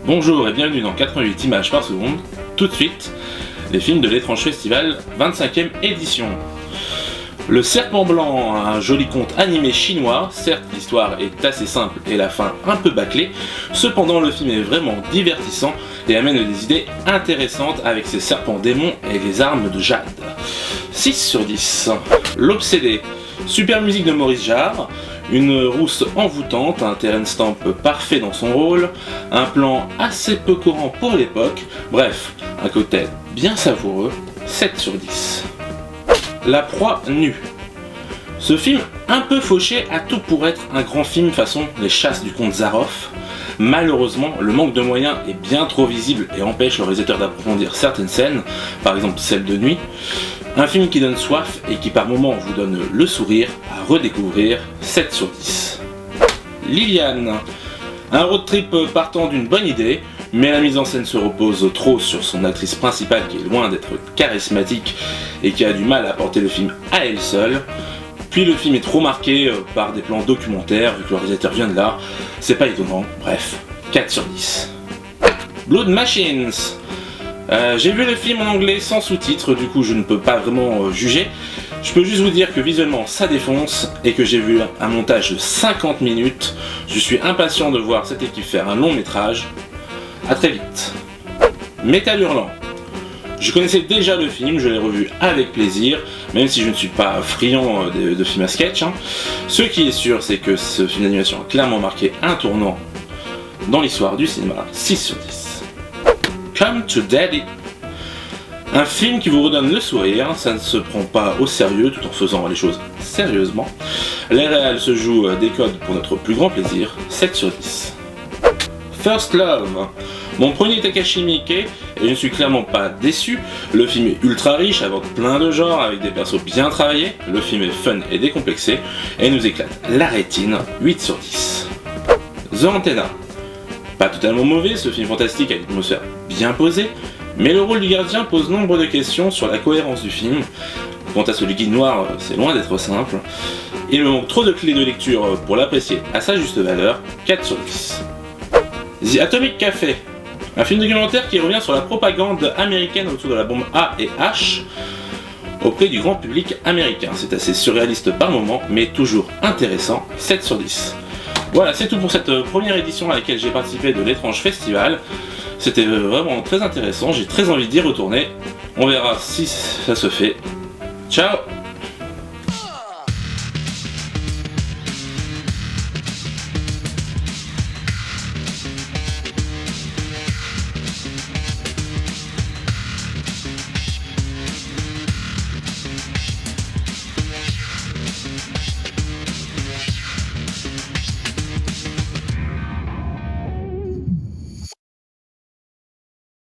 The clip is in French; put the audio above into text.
Bonjour et bienvenue dans 88 images par seconde. Tout de suite, les films de l'étrange festival, 25e édition. Le Serpent Blanc, un joli conte animé chinois. Certes, l'histoire est assez simple et la fin un peu bâclée. Cependant, le film est vraiment divertissant et amène des idées intéressantes avec ses serpents démons et les armes de jade. 6 sur 10. L'Obsédé. Super musique de Maurice Jarre. Une rousse envoûtante, un Terence Stamp parfait dans son rôle, un plan assez peu courant pour l'époque, bref, un cocktail bien savoureux, 7 sur 10. La proie nue. Ce film un peu fauché a tout pour être un grand film façon Les Chasses du comte Zaroff. Malheureusement, le manque de moyens est bien trop visible et empêche le réalisateur d'approfondir certaines scènes, par exemple celle de nuit. Un film qui donne soif et qui par moments vous donne le sourire à redécouvrir, 7 sur 10. Liliane. Un road trip partant d'une bonne idée, mais la mise en scène se repose trop sur son actrice principale qui est loin d'être charismatique et qui a du mal à porter le film à elle seule. Puis le film est trop marqué par des plans documentaires, vu que le réalisateur vient de là, c'est pas étonnant, bref, 4 sur 10. Blood Machines. J'ai vu le film en anglais sans sous-titres, du coup je ne peux pas vraiment juger. Je peux juste vous dire que visuellement ça défonce et que j'ai vu un montage de 50 minutes. Je suis impatient de voir cette équipe faire un long métrage. A très vite. Métal Hurlant. Je connaissais déjà le film, je l'ai revu avec plaisir, même si je ne suis pas friand de films à sketch. Ce qui est sûr, c'est que ce film d'animation a clairement marqué un tournant dans l'histoire du cinéma, 6 sur 10. Come to Daddy. Un film qui vous redonne le sourire, ça ne se prend pas au sérieux tout en faisant les choses sérieusement. Les réals se jouent des codes pour notre plus grand plaisir, 7 sur 10. First Love. Mon premier Takashi Miike, et je ne suis clairement pas déçu. Le film est ultra riche, aborde plein de genres, avec des persos bien travaillés. Le film est fun et décomplexé, et nous éclate la rétine, 8 sur 10. The Antenna. Pas totalement mauvais, ce film fantastique a une atmosphère bien posée, mais le rôle du gardien pose nombre de questions sur la cohérence du film. Quant à ce liquide noir, c'est loin d'être simple. Il me manque trop de clés de lecture pour l'apprécier à sa juste valeur, 4 sur 10. The Atomic Café. Un film documentaire qui revient sur la propagande américaine autour de la bombe A et H auprès du grand public américain. C'est assez surréaliste par moments, mais toujours intéressant, 7 sur 10. Voilà, c'est tout pour cette première édition à laquelle j'ai participé de l'étrange festival. C'était vraiment très intéressant, j'ai très envie d'y retourner. On verra si ça se fait. Ciao!